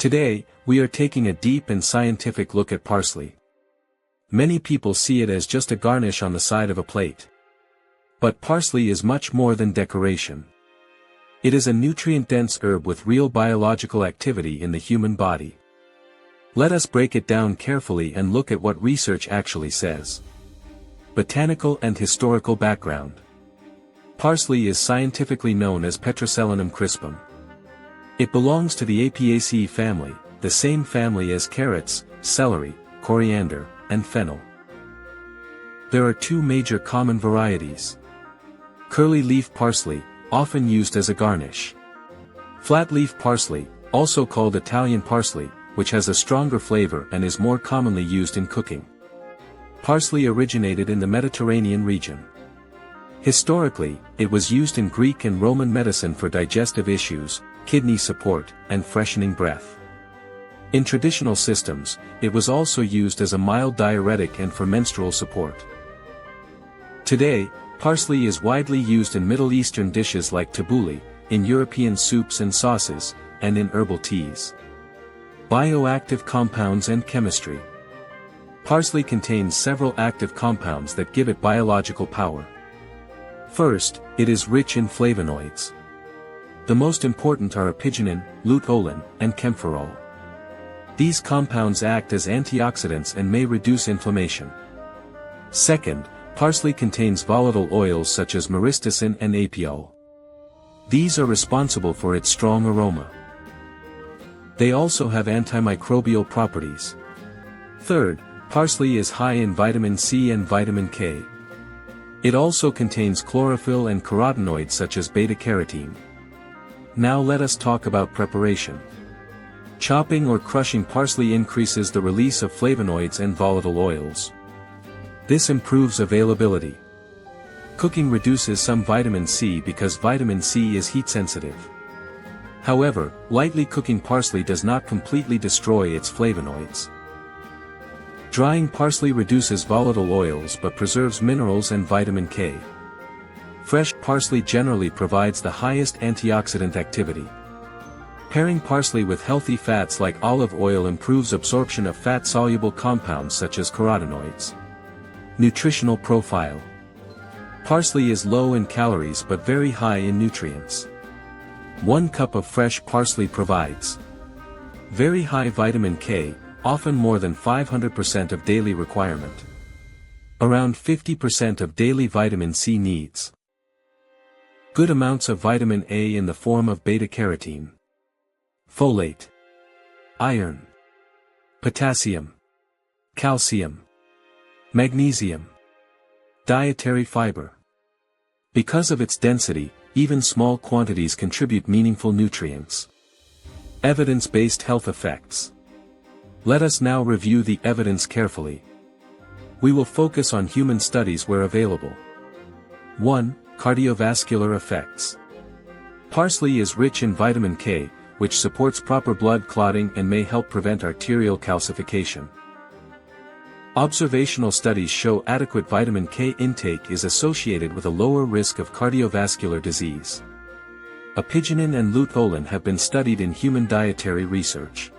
Today, we are taking a deep and scientific look at parsley. Many people see it as just a garnish on the side of a plate. But parsley is much more than decoration. It is a nutrient-dense herb with real biological activity in the human body. Let us break it down carefully and look at what research actually says. Botanical and historical background. Parsley is scientifically known as Petroselinum crispum. It belongs to the Apiaceae family, the same family as carrots, celery, coriander, and fennel. There are two major common varieties. Curly leaf parsley, often used as a garnish. Flat leaf parsley, also called Italian parsley, which has a stronger flavor and is more commonly used in cooking. Parsley originated in the Mediterranean region. Historically, it was used in Greek and Roman medicine for digestive issues, kidney support, and freshening breath. In traditional systems, it was also used as a mild diuretic and for menstrual support. Today, parsley is widely used in Middle Eastern dishes like tabbouleh, in European soups and sauces, and in herbal teas. Bioactive compounds and chemistry. Parsley contains several active compounds that give it biological power. First, it is rich in flavonoids. The most important are apigenin, luteolin, and camphorol. These compounds act as antioxidants and may reduce inflammation. Second, parsley contains volatile oils such as myristicin and apiol. These are responsible for its strong aroma. They also have antimicrobial properties. Third, parsley is high in vitamin C and vitamin K. It also contains chlorophyll and carotenoids such as beta-carotene. Now let us talk about preparation. Chopping or crushing parsley increases the release of flavonoids and volatile oils. This improves availability. Cooking reduces some vitamin C because vitamin C is heat-sensitive. However, lightly cooking parsley does not completely destroy its flavonoids. Drying parsley reduces volatile oils but preserves minerals and vitamin K. Fresh parsley generally provides the highest antioxidant activity. Pairing parsley with healthy fats like olive oil improves absorption of fat-soluble compounds such as carotenoids. Nutritional profile. Parsley is low in calories but very high in nutrients. 1 cup of fresh parsley provides very high vitamin K, often more than 500% of daily requirement. Around 50% of daily vitamin C needs. Good amounts of vitamin A in the form of beta-carotene. Folate. Iron. Potassium. Calcium. Magnesium. Dietary fiber. Because of its density, even small quantities contribute meaningful nutrients. Evidence-based health effects. Let us now review the evidence carefully. We will focus on human studies where available. 1. Cardiovascular effects. Parsley is rich in vitamin K, which supports proper blood clotting and may help prevent arterial calcification. Observational studies show adequate vitamin K intake is associated with a lower risk of cardiovascular disease. Apigenin and luteolin have been studied in human dietary research.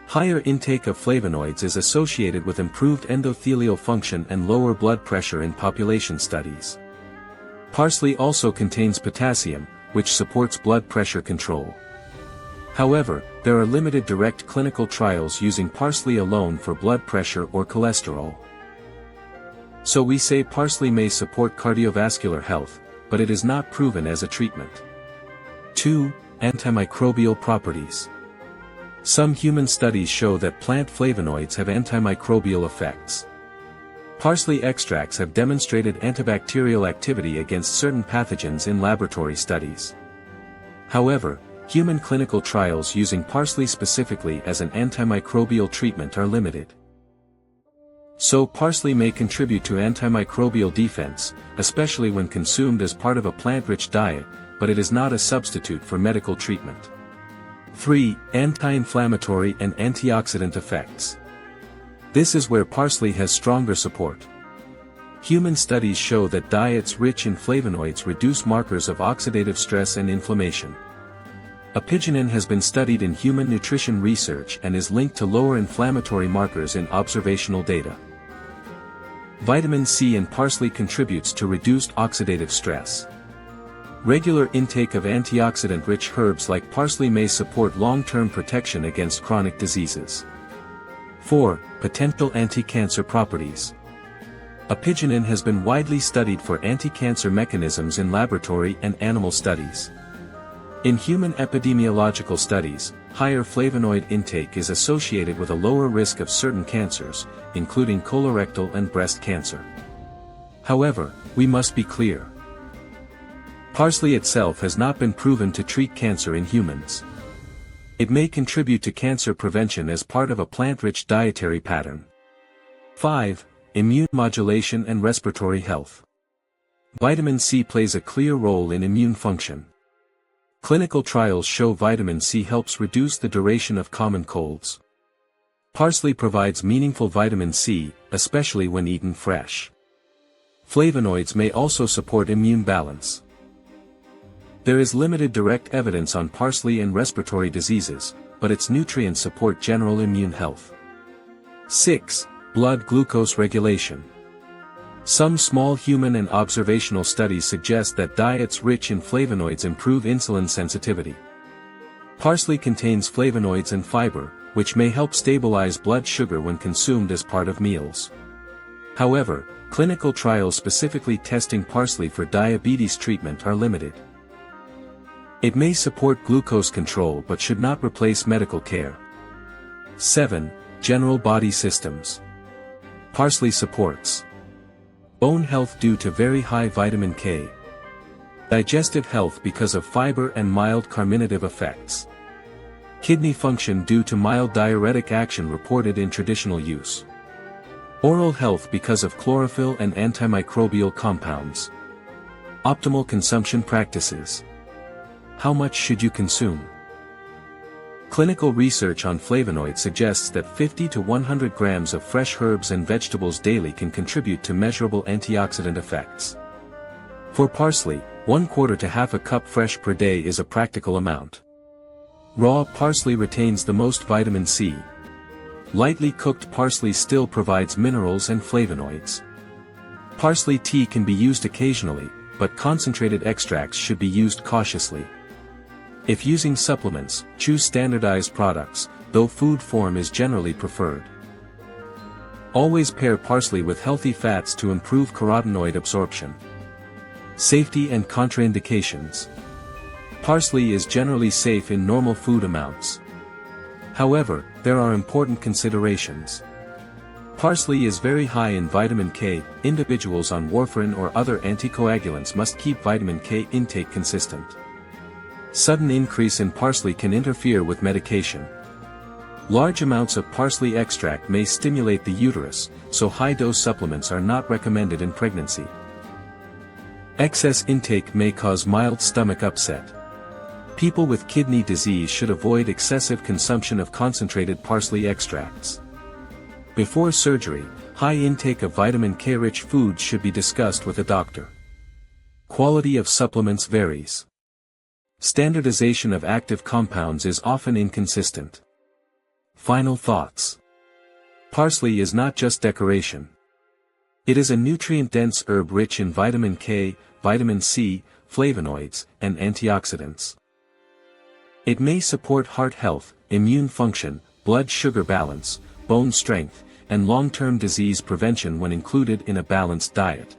Higher intake of flavonoids is associated with improved endothelial function and lower blood pressure in population studies. Parsley also contains potassium, which supports blood pressure control. However, there are limited direct clinical trials using parsley alone for blood pressure or cholesterol. So we say parsley may support cardiovascular health, but it is not proven as a treatment. 2. Antimicrobial properties. Some human studies show that plant flavonoids have antimicrobial effects. Parsley extracts have demonstrated antibacterial activity against certain pathogens in laboratory studies. However, human clinical trials using parsley specifically as an antimicrobial treatment are limited. So parsley may contribute to antimicrobial defense, especially when consumed as part of a plant-rich diet, but it is not a substitute for medical treatment. 3. Anti-inflammatory and antioxidant effects. This is where parsley has stronger support. Human studies show that diets rich in flavonoids reduce markers of oxidative stress and inflammation. Apigenin has been studied in human nutrition research and is linked to lower inflammatory markers in observational data. Vitamin C in parsley contributes to reduced oxidative stress. Regular intake of antioxidant-rich herbs like parsley may support long-term protection against chronic diseases. 4. Potential anti-cancer properties. Apigenin has been widely studied for anti-cancer mechanisms in laboratory and animal studies. In human epidemiological studies, higher flavonoid intake is associated with a lower risk of certain cancers, including colorectal and breast cancer. However, we must be clear. Parsley itself has not been proven to treat cancer in humans. It may contribute to cancer prevention as part of a plant-rich dietary pattern. 5. Immune modulation and respiratory health. Vitamin C plays a clear role in immune function. Clinical trials show vitamin C helps reduce the duration of common colds. Parsley provides meaningful vitamin C, especially when eaten fresh. Flavonoids may also support immune balance. There is limited direct evidence on parsley and respiratory diseases, but its nutrients support general immune health. 6. Blood glucose regulation. Some small human and observational studies suggest that diets rich in flavonoids improve insulin sensitivity. Parsley contains flavonoids and fiber, which may help stabilize blood sugar when consumed as part of meals. However, clinical trials specifically testing parsley for diabetes treatment are limited. It may support glucose control but should not replace medical care. 7. General body systems. Parsley supports bone health due to very high vitamin K, digestive health because of fiber and mild carminative effects, kidney function due to mild diuretic action reported in traditional use, oral health because of chlorophyll and antimicrobial compounds. Optimal consumption practices. How much should you consume? Clinical research on flavonoids suggests that 50 to 100 grams of fresh herbs and vegetables daily can contribute to measurable antioxidant effects. For parsley, 1/4 to half a cup fresh per day is a practical amount. Raw parsley retains the most vitamin C. Lightly cooked parsley still provides minerals and flavonoids. Parsley tea can be used occasionally, but concentrated extracts should be used cautiously. If using supplements, choose standardized products, though food form is generally preferred. Always pair parsley with healthy fats to improve carotenoid absorption. Safety and contraindications. Parsley is generally safe in normal food amounts. However, there are important considerations. Parsley is very high in vitamin K. Individuals on warfarin or other anticoagulants must keep vitamin K intake consistent. Sudden increase in parsley can interfere with medication. Large amounts of parsley extract may stimulate the uterus, so high-dose supplements are not recommended in pregnancy. Excess intake may cause mild stomach upset. People with kidney disease should avoid excessive consumption of concentrated parsley extracts. Before surgery, high intake of vitamin K-rich foods should be discussed with a doctor. Quality of supplements varies. Standardization of active compounds is often inconsistent. Final thoughts. Parsley is not just decoration. It is a nutrient-dense herb rich in vitamin K, vitamin C, flavonoids, and antioxidants. It may support heart health, immune function, blood sugar balance, bone strength, and long-term disease prevention when included in a balanced diet.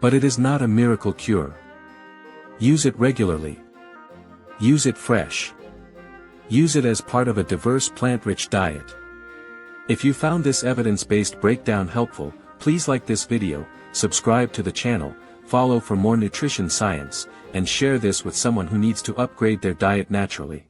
But it is not a miracle cure. Use it regularly. Use it fresh. Use it as part of a diverse plant-rich diet. If you found this evidence-based breakdown helpful, please like this video, subscribe to the channel, follow for more nutrition science, and share this with someone who needs to upgrade their diet naturally.